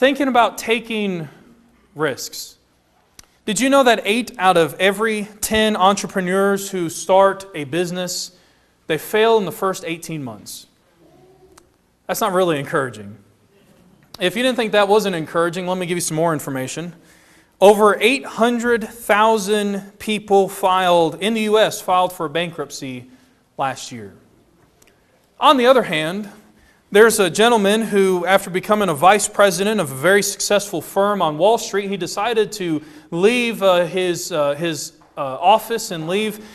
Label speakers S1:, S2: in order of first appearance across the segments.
S1: thinking about taking risks. Did you know that 8 out of every 10 entrepreneurs who start a business, they fail in the first 18 months? That's not really encouraging. If you didn't think that wasn't encouraging, let me give you some more information. Over 800,000 people in the U.S. filed for bankruptcy last year. On the other hand, there's a gentleman who, after becoming a vice president of a very successful firm on Wall Street, he decided to leave his office and leave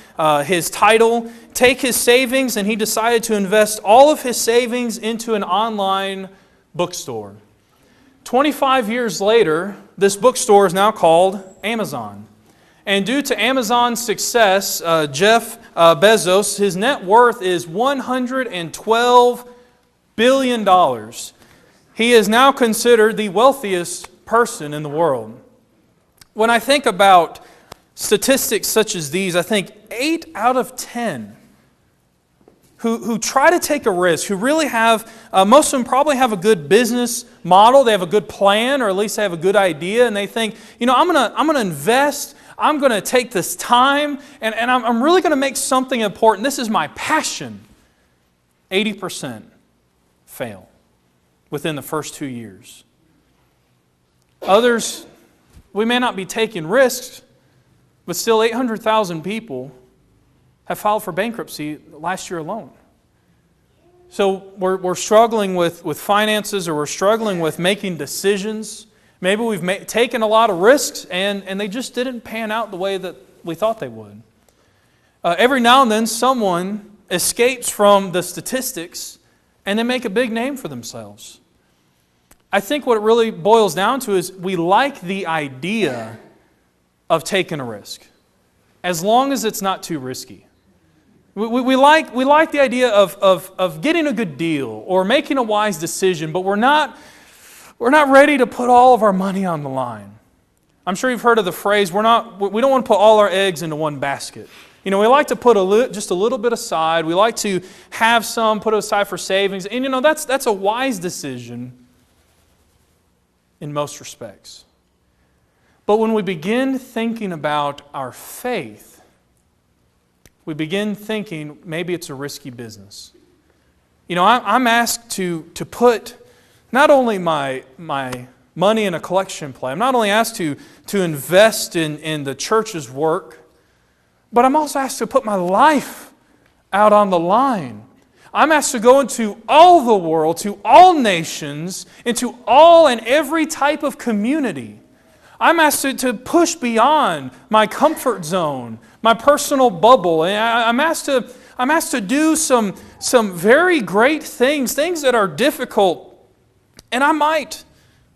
S1: his title, take his savings, and he decided to invest all of his savings into an online bookstore. 25 years later, this bookstore is now called Amazon. And due to Amazon's success, Jeff Bezos, his net worth is $112 billion. He is now considered the wealthiest person in the world. When I think about statistics such as these, I think 8 out of 10 who try to take a risk, who really have, most of them probably have a good business model, they have a good plan, or at least they have a good idea, and they think, I'm going to invest, I'm going to take this time, and I'm really going to make something important. This is my passion. 80% fail within the first 2 years. Others, we may not be taking risks, but still 800,000 people have filed for bankruptcy last year alone. So we're struggling with finances, or we're struggling with making decisions. Maybe we've taken a lot of risks and they just didn't pan out the way that we thought they would. Every now and then someone escapes from the statistics and they make a big name for themselves. I think what it really boils down to is we like the idea of taking a risk, as long as it's not too risky. We like the idea of getting a good deal or making a wise decision, but we're not ready to put all of our money on the line. I'm sure you've heard of the phrase, we don't want to put all our eggs into one basket. We like to put just a little bit aside. We like to have some put aside for savings. And that's a wise decision in most respects. But when we begin thinking about our faith, we begin thinking maybe it's a risky business. I'm asked to put not only my money in a collection plate, I'm not only asked to invest in the church's work, but I'm also asked to put my life out on the line. I'm asked to go into all the world, to all nations, into all and every type of community. I'm asked to push beyond my comfort zone, my personal bubble. And I'm asked to do some very great things that are difficult. And I might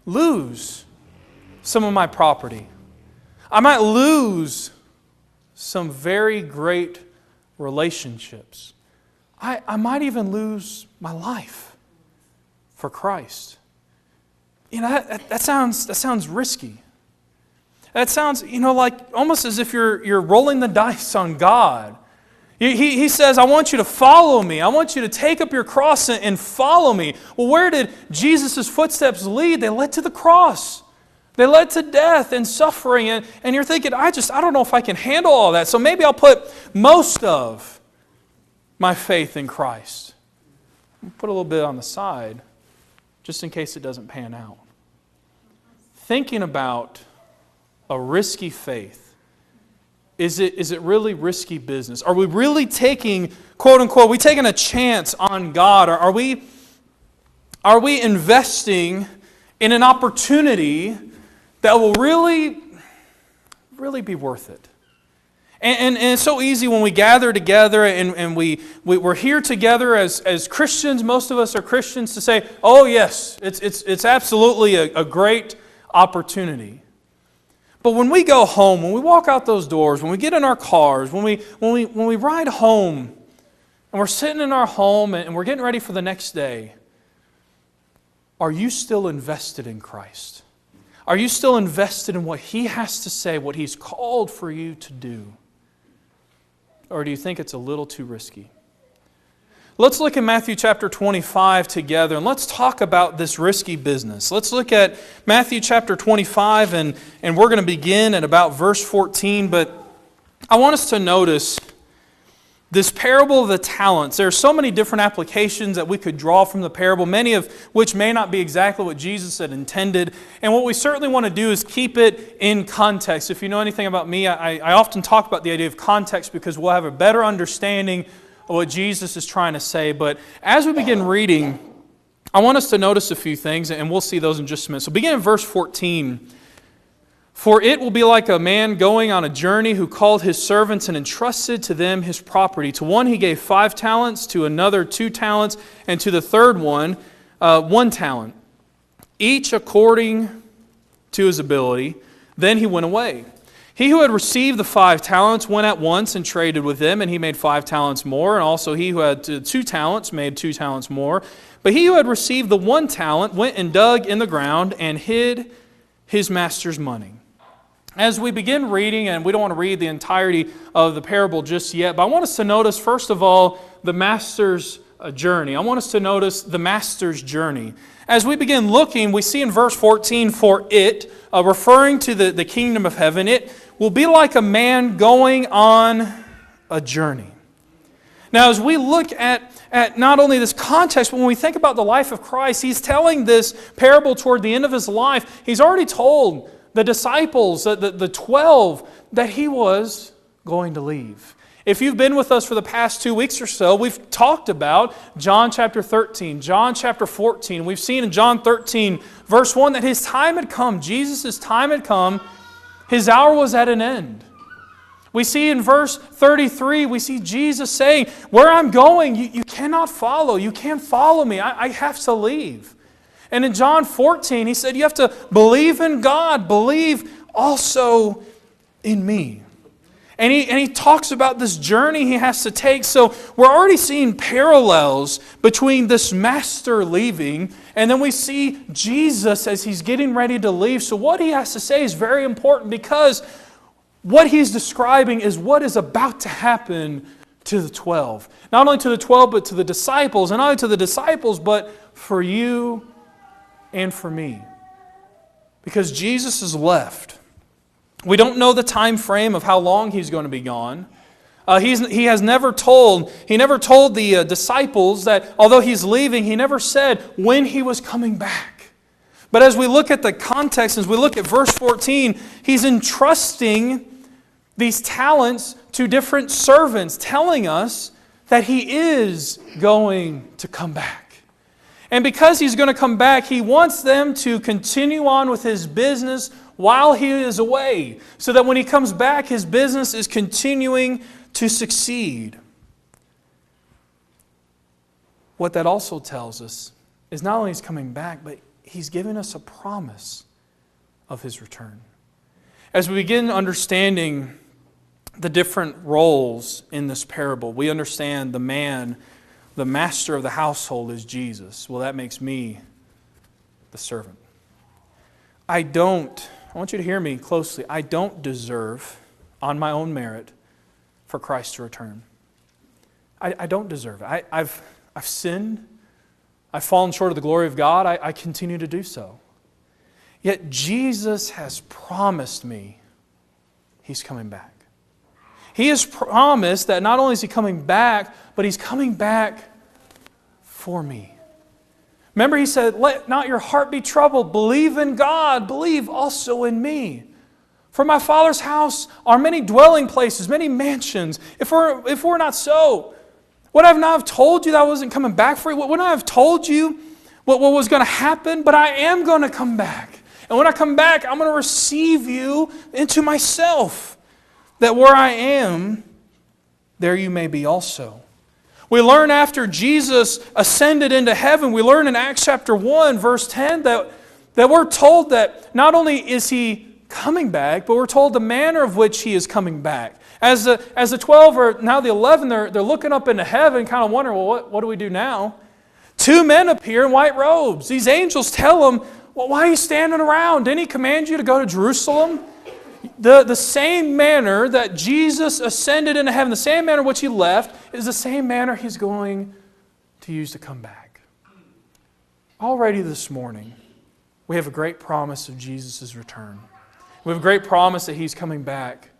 S1: lose some of my property. I might lose some very great relationships. I might even lose my life for Christ. That sounds risky. That sounds, like almost as if you're rolling the dice on God. He says, I want you to follow me. I want you to take up your cross and follow me. Well, where did Jesus' footsteps lead? They led to the cross. They led to death and suffering. And you're thinking, I don't know if I can handle all that. So maybe I'll put most of my faith in Christ. I'll put a little bit on the side just in case it doesn't pan out. Thinking about a risky faith. Is it really risky business? Are we really taking, quote unquote, a chance on God? Are we investing in an opportunity that will really be worth it? And it's so easy when we gather together and we're here together as Christians. Most of us are Christians, to say, oh yes, it's absolutely a great opportunity. But when we go home, when we walk out those doors, when we get in our cars, when we ride home, and we're sitting in our home and we're getting ready for the next day, are you still invested in Christ? Are you still invested in what He has to say, what He's called for you to do? Or do you think it's a little too risky? let's look at Matthew chapter 25 together, and let's talk about this risky business. Let's look at Matthew chapter 25, and we're going to begin at about verse 14, but I want us to notice this parable of the talents. There are so many different applications that we could draw from the parable, many of which may not be exactly what Jesus had intended. And what we certainly want to do is keep it in context. If you know anything about me, I often talk about the idea of context because we'll have a better understanding of what Jesus is trying to say. But as we begin reading, I want us to notice a few things, and we'll see those in just a minute. So begin in verse 14. For it will be like a man going on a journey who called his servants and entrusted to them his property. To one he gave 5 talents, to another 2 talents, and to the third one 1 talent, each according to his ability. Then he went away. He who had received the 5 talents went at once and traded with them, and he made 5 talents more. And also he who had 2 talents made 2 talents more. But he who had received the 1 talent went and dug in the ground and hid his master's money. As we begin reading, and we don't want to read the entirety of the parable just yet, but I want us to notice, first of all, the master's journey. I want us to notice the master's journey. As we begin looking, we see in verse 14, for it, referring to the kingdom of heaven, it will be like a man going on a journey. Now, as we look at not only this context, but when we think about the life of Christ, He's telling this parable toward the end of His life. He's already told the disciples, the 12, that He was going to leave. If you've been with us for the past 2 weeks or so, we've talked about John chapter 13, John chapter 14. We've seen in John 13, verse 1, that His time had come. Jesus' time had come. His hour was at an end. We see in verse 33, we see Jesus saying, where I'm going, you cannot follow. You can't follow me. I have to leave. And in John 14, He said, you have to believe in God. Believe also in me. And he talks about this journey He has to take. So we're already seeing parallels between this master leaving, and then we see Jesus as He's getting ready to leave. So what He has to say is very important, because what He's describing is what is about to happen to the 12. Not only to the 12, but to the disciples. And not only to the disciples, but for you and for me. Because Jesus is left. We don't know the time frame of how long He's going to be gone. He never told the disciples that although He's leaving, He never said when He was coming back. But as we look at the context, as we look at verse 14, He's entrusting these talents to different servants, telling us that He is going to come back. And because He's going to come back, He wants them to continue on with His business while He is away, so that when He comes back, His business is continuing to succeed. What that also tells us is not only He's coming back, but He's given us a promise of His return. As we begin understanding the different roles in this parable, we understand the master of the household is Jesus. Well, that makes me the servant. I want you to hear me closely. I don't deserve, on my own merit, for Christ to return. I don't deserve it. I've sinned. I've fallen short of the glory of God. I continue to do so. Yet Jesus has promised me He's coming back. He has promised that not only is He coming back, but He's coming back for me. Remember, He said, let not your heart be troubled. Believe in God. Believe also in me. For my Father's house are many dwelling places, many mansions. If we're not so, would I not have told you that I wasn't coming back for you? Wouldn't I have told you what was going to happen? But I am going to come back. And when I come back, I'm going to receive you into myself, that where I am, there you may be also. We learn after Jesus ascended into heaven, we learn in Acts chapter 1, verse 10, that we're told that not only is He coming back, but we're told the manner of which He is coming back. As the 12 or now the 11, they're looking up into heaven, kind of wondering, well, what do we do now? 2 men appear in white robes. These angels tell them, well, why are you standing around? Didn't He command you to go to Jerusalem? The same manner that Jesus ascended into heaven, the same manner in which He left, is the same manner He's going to use to come back. Already this morning, we have a great promise of Jesus' return. We have a great promise that He's coming back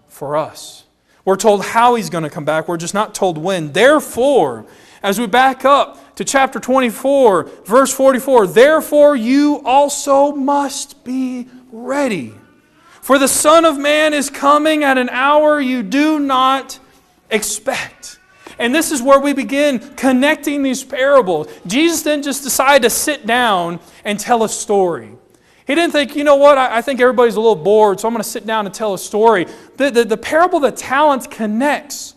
S1: for us. We're told how He's going to come back. We're just not told when. Therefore, as we back up to chapter 24, verse 44, therefore you also must be ready. For the Son of Man is coming at an hour you do not expect. And this is where we begin connecting these parables. Jesus didn't just decide to sit down and tell a story. He didn't think, you know what, I think everybody's a little bored, so I'm going to sit down and tell a story. The parable of the talents connects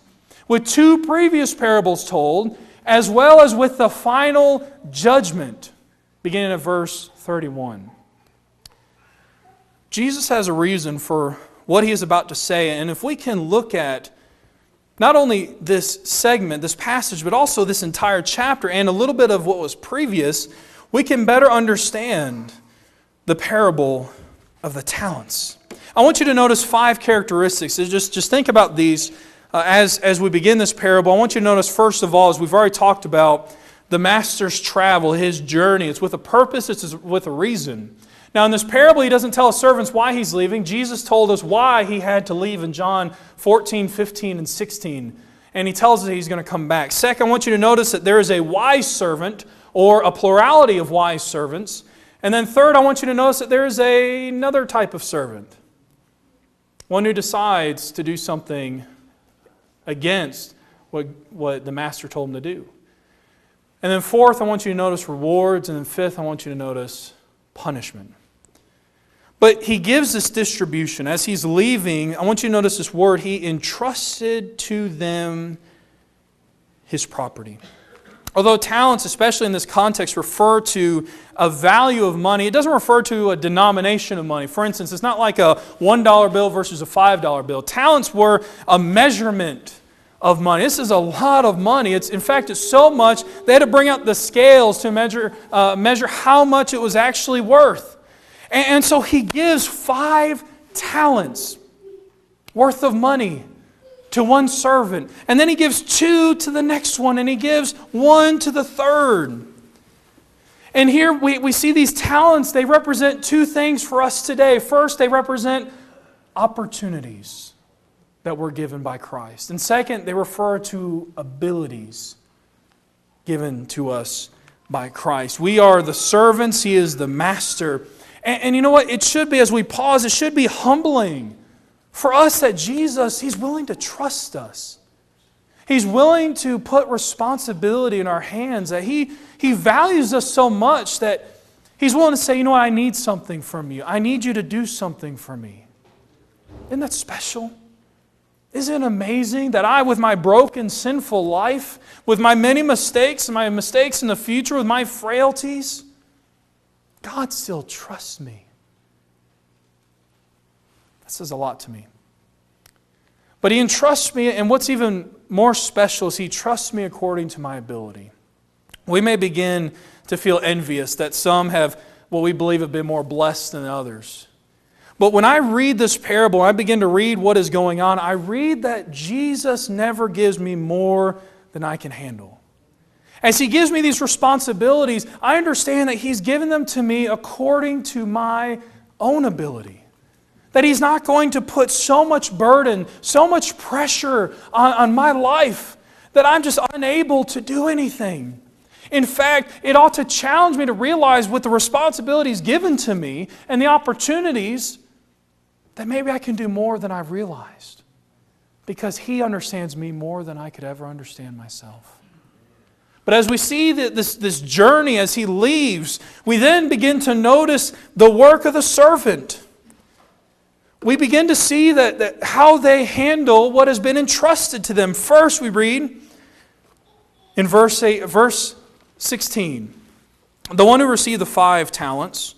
S1: with two previous parables told, as well as with the final judgment, beginning at verse 31. Jesus has a reason for what He is about to say, and if we can look at not only this segment, this passage, but also this entire chapter and a little bit of what was previous, we can better understand the parable of the talents. I want you to notice 5 characteristics. Just think about these as we begin this parable. I want you to notice, first of all, as we've already talked about, the master's travel, his journey. It's with a purpose, it's with a reason. Now in this parable, He doesn't tell His servants why He's leaving. Jesus told us why He had to leave in John 14, 15, and 16. And He tells us He's going to come back. Second, I want you to notice that there is a wise servant, or a plurality of wise servants. And then third, I want you to notice that there is another type of servant. One who decides to do something against what the master told him to do. And then fourth, I want you to notice rewards. And then fifth, I want you to notice punishment. But He gives this distribution. As He's leaving, I want you to notice this word. He entrusted to them His property. Although talents, especially in this context, refer to a value of money, it doesn't refer to a denomination of money. For instance, it's not like a $1 bill versus a $5 bill. Talents were a measurement of money. This is a lot of money. In fact, it's so much, they had to bring out the scales to measure how much it was actually worth. And so He gives 5 talents worth of money to one servant. And then He gives 2 to the next one, and He gives 1 to the third. And here we see these talents, they represent 2 things for us today. First, they represent opportunities that were given by Christ. And second, they refer to abilities given to us by Christ. We are the servants, He is the master. And you know what? It should be, as we pause, it should be humbling for us that Jesus, He's willing to trust us. He's willing to put responsibility in our hands, that He values us so much that He's willing to say, you know what, I need something from you. I need you to do something for me. Isn't that special? Isn't it amazing that I, with my broken, sinful life, with my many mistakes and my mistakes in the future, with my frailties, God still trusts me. That says a lot to me. But He entrusts me, and what's even more special is He trusts me according to my ability. We may begin to feel envious that some have, what we believe have been more blessed than others. But when I read this parable, I begin to read what is going on, I read that Jesus never gives me more than I can handle. As He gives me these responsibilities, I understand that He's given them to me according to my own ability. That He's not going to put so much burden, so much pressure on my life that I'm just unable to do anything. In fact, it ought to challenge me to realize with the responsibilities given to me and the opportunities that maybe I can do more than I've realized. Because He understands me more than I could ever understand myself. But as we see this journey as He leaves, we then begin to notice the work of the servant. We begin to see that how they handle what has been entrusted to them. First, we read in verse 16, the one who received the 5 talents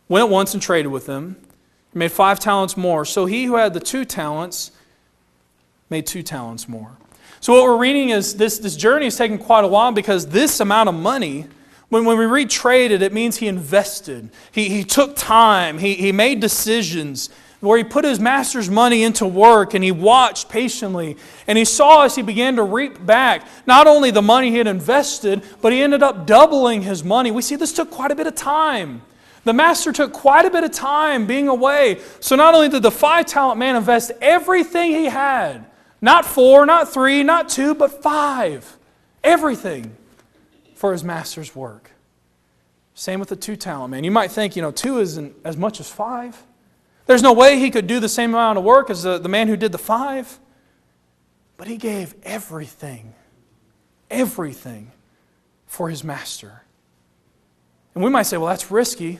S1: went at once and traded with them. He made 5 talents more. So he who had the 2 talents made 2 talents more. So what we're reading is this journey is taking quite a while, because this amount of money, when we read traded, it means he invested. He took time. He made decisions where he put his master's money into work and he watched patiently. And he saw as he began to reap back not only the money he had invested, but he ended up doubling his money. We see this took quite a bit of time. The master took quite a bit of time being away. So not only did the 5-talent man invest everything he had, not 4, not 3, not 2, but 5. Everything for his master's work. Same with the 2-talent man. You might think, 2 isn't as much as 5. There's no way he could do the same amount of work as the man who did the 5. But he gave everything for his master. And we might say, well, that's risky.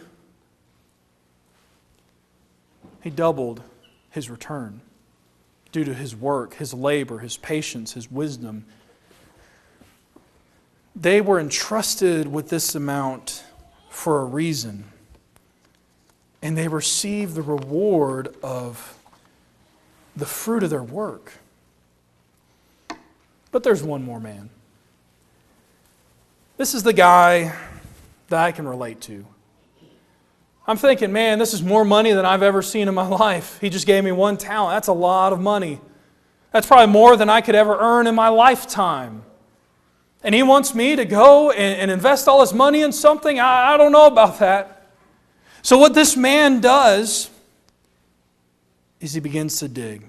S1: He doubled his return due to his work, his labor, his patience, his wisdom. They were entrusted with this amount for a reason. And they received the reward of the fruit of their work. But there's one more man. This is the guy that I can relate to. I'm thinking, man, this is more money than I've ever seen in my life. He just gave me 1 talent. That's a lot of money. That's probably more than I could ever earn in my lifetime. And he wants me to go and invest all his money in something? I don't know about that. So what this man does is he begins to dig.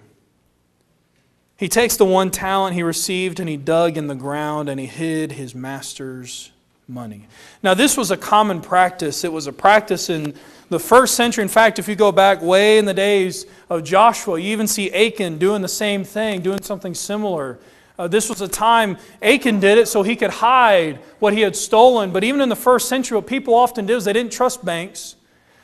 S1: He takes the 1 talent he received and he dug in the ground and he hid his master's money. Now this was a common practice. It was a practice in the first century. In fact, if you go back way in the days of Joshua, you even see Achan doing the same thing, doing something similar. This was a time Achan did it so he could hide what he had stolen. But even in the first century, what people often did was they didn't trust banks.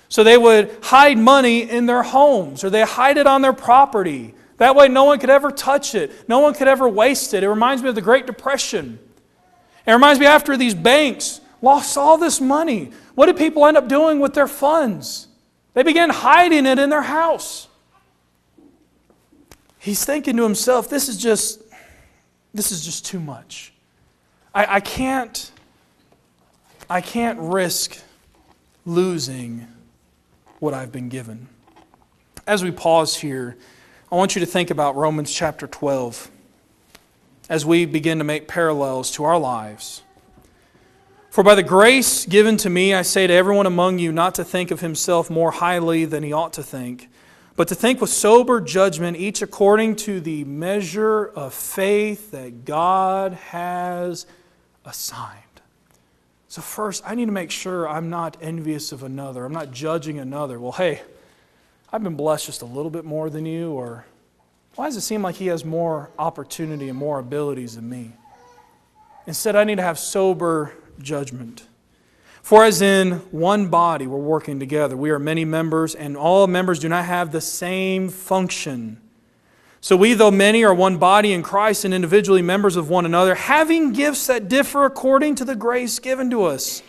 S1: So they would hide money in their homes or they hide it on their property. That way no one could ever touch it. No one could ever waste it. It reminds me of the Great Depression. It reminds me after these banks lost all this money. What did people end up doing with their funds? They began hiding it in their house. He's thinking to himself, this is just too much. I can't risk losing what I've been given. As we pause here, I want you to think about Romans chapter 12 as we begin to make parallels to our lives. For by the grace given to me, I say to everyone among you not to think of himself more highly than he ought to think, but to think with sober judgment, each according to the measure of faith that God has assigned. So first, I need to make sure I'm not envious of another. I'm not judging another. Well, hey, I've been blessed just a little bit more than you, or why does it seem like he has more opportunity and more abilities than me? Instead, I need to have sober judgment. For as in one body we're working together, we are many members, and all members do not have the same function. So we, though many, are one body in Christ and individually members of one another, having gifts that differ according to the grace given to us.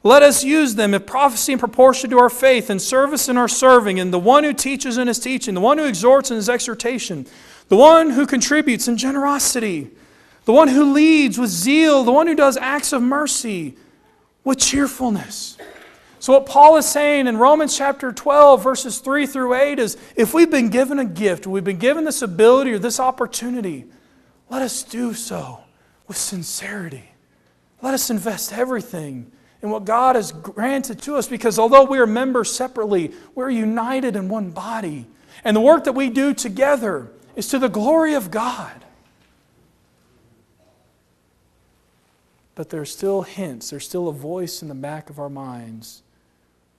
S1: Let us use them, if prophecy in proportion to our faith, and service in our serving, and the one who teaches in his teaching, the one who exhorts in his exhortation, the one who contributes in generosity, the one who leads with zeal, the one who does acts of mercy with cheerfulness. So what Paul is saying in Romans chapter 12, verses 3 through 8 is, if we've been given a gift, we've been given this ability or this opportunity, let us do so with sincerity. Let us invest everything in what God has granted to us, because although we are members separately, we're united in one body. And the work that we do together is to the glory of God. But there's still hints, there's still a voice in the back of our minds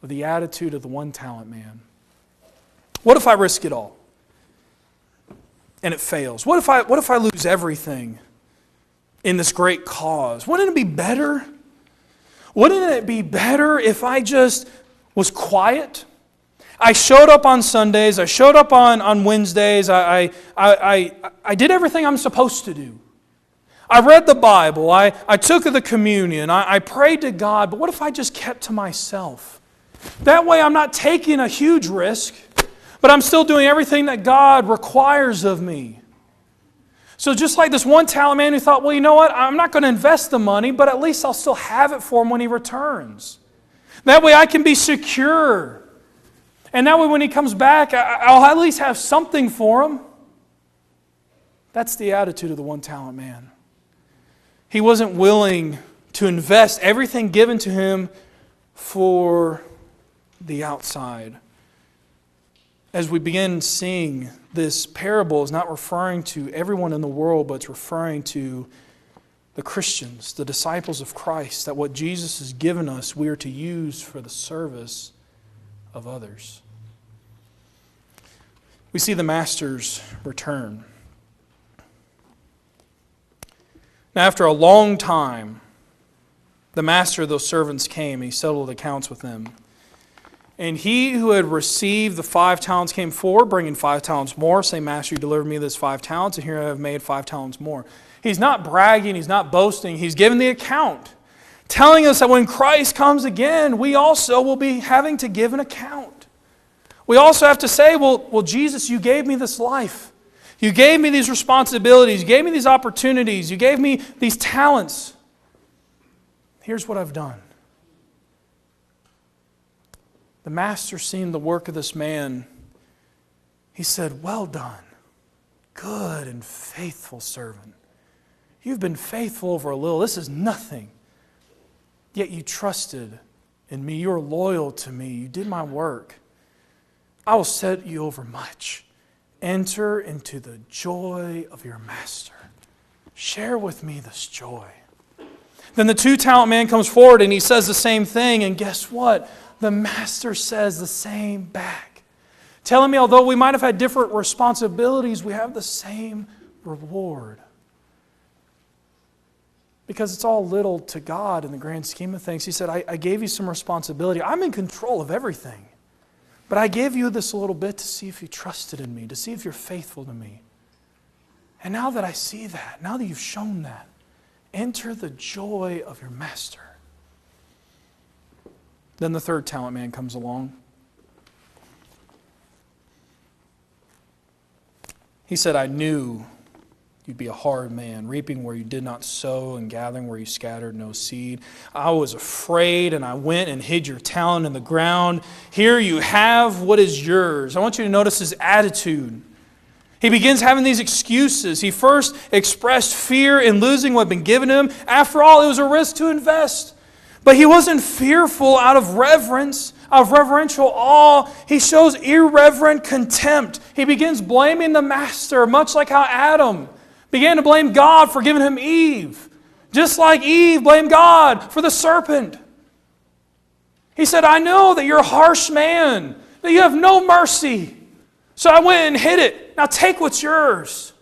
S1: of the attitude of the 1 talent man. What if I risk it all and it fails? What if I lose everything in this great cause? Wouldn't it be better? Wouldn't it be better if I just was quiet? I showed up on Sundays, I showed up on Wednesdays, I did everything I'm supposed to do. I read the Bible, I took the communion, I prayed to God, but what if I just kept to myself? That way I'm not taking a huge risk, but I'm still doing everything that God requires of me. So just like this 1 talent man who thought, well, you know what, I'm not going to invest the money, but at least I'll still have it for him when he returns. That way I can be secure. And that way when he comes back, I'll at least have something for him. That's the attitude of the one-talent man. He wasn't willing to invest everything given to him for the outside. As we begin seeing, this parable is not referring to everyone in the world, but it's referring to the Christians, the disciples of Christ, that what Jesus has given us, we are to use for the service of others. We see the master's return. Now, after a long time, the master of those servants came, and he settled accounts with them. And he who had received the 5 talents came forward, bringing 5 talents more, saying, Master, you delivered me this 5 talents, and here I have made 5 talents more. He's not bragging, he's not boasting, he's giving the account, telling us that when Christ comes again, we also will be having to give an account. We also have to say, well, Jesus, you gave me this life. You gave me these responsibilities. You gave me these opportunities. You gave me these talents. Here's what I've done. The master, seeing the work of this man, he said, well done, good and faithful servant. You've been faithful over a little. This is nothing. Yet you trusted in me. You were loyal to me. You did my work. I will set you over much. Enter into the joy of your master. Share with me this joy. Then the 2-talent man comes forward and he says the same thing. And guess what? The master says the same back. Telling me, although we might have had different responsibilities, we have the same reward. Because it's all little to God in the grand scheme of things. He said, I gave you some responsibility. I'm in control of everything. But I gave you this a little bit to see if you trusted in me, to see if you're faithful to me. And now that I see that, now that you've shown that, enter the joy of your master. Then the 3rd talent man comes along. He said, I knew you'd be a hard man, reaping where you did not sow and gathering where you scattered no seed. I was afraid, and I went and hid your talent in the ground. Here you have what is yours. I want you to notice his attitude. He begins having these excuses. He first expressed fear in losing what had been given him. After all, it was a risk to invest. But he wasn't fearful out of reverence, out of reverential awe. He shows irreverent contempt. He begins blaming the master, much like how Adam began to blame God for giving him Eve. Just like Eve blamed God for the serpent. He said, I know that you're a harsh man, that you have no mercy. So I went and hid it. Now take what's yours.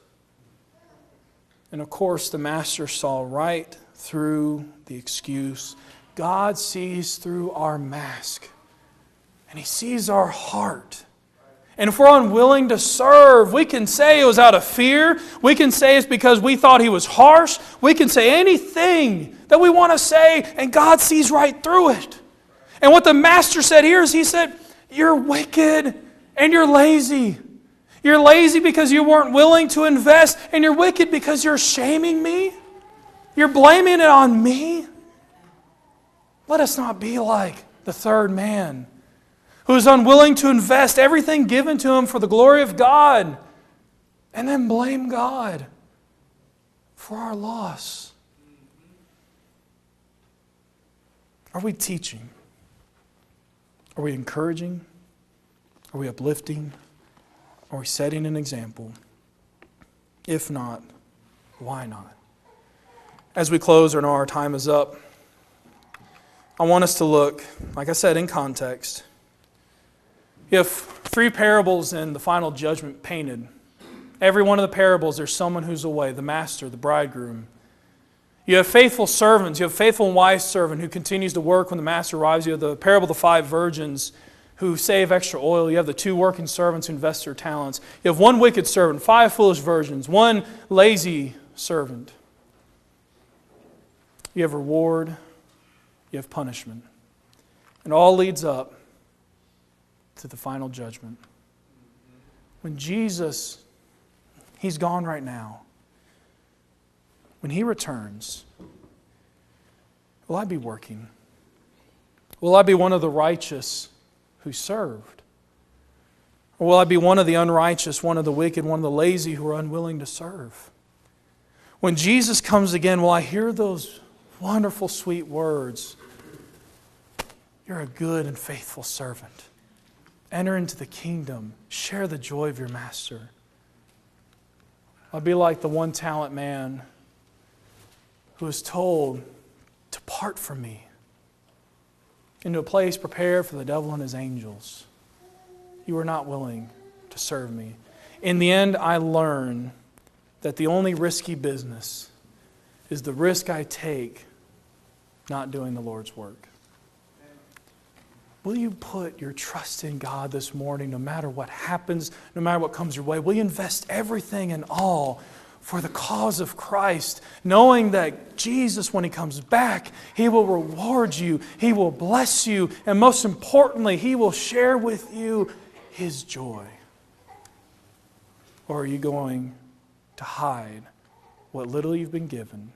S1: And of course, the master saw right through the excuse. God sees through our mask. And He sees our heart. And if we're unwilling to serve, we can say it was out of fear. We can say it's because we thought He was harsh. We can say anything that we want to say, and God sees right through it. And what the master said here is He said, you're wicked and you're lazy. You're lazy because you weren't willing to invest, and you're wicked because you're shaming me. You're blaming it on me. Let us not be like the 3rd man, who is unwilling to invest everything given to him for the glory of God, and then blame God for our loss. Are we teaching? Are we encouraging? Are we uplifting? Are we setting an example? If not, why not? As we close, I know our time is up. I want us to look, like I said, in context. You have 3 parables in the final judgment painted. Every one of the parables, there's someone who's away, the master, the bridegroom. You have faithful servants. You have faithful and wise servant who continues to work when the master arrives. You have the parable of the 5 virgins who save extra oil. You have the 2 working servants who invest their talents. You have 1 wicked servant, 5 foolish virgins, 1 lazy servant. You have reward. You have punishment. And all leads up to the final judgment. When Jesus, He's gone right now. When He returns, will I be working? Will I be one of the righteous who served? Or will I be one of the unrighteous, one of the wicked, one of the lazy who are unwilling to serve? When Jesus comes again, will I hear those wonderful, sweet words? You're a good and faithful servant. Enter into the kingdom. Share the joy of your master. I'll be like the one-talent man who was told, depart from me into a place prepared for the devil and his angels. You are not willing to serve me. In the end, I learn that the only risky business is the risk I take not doing the Lord's work. Will you put your trust in God this morning, no matter what happens, no matter what comes your way? Will you invest everything and all for the cause of Christ, knowing that Jesus, when He comes back, He will reward you, He will bless you, and most importantly, He will share with you His joy? Or are you going to hide what little you've been given?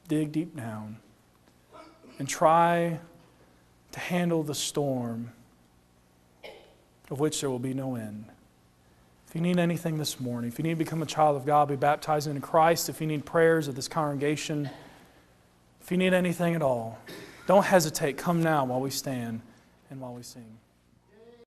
S1: Dig deep down and try to handle the storm of which there will be no end. If you need anything this morning, if you need to become a child of God, be baptized into Christ, if you need prayers of this congregation, if you need anything at all, don't hesitate. Come now while we stand and while we sing.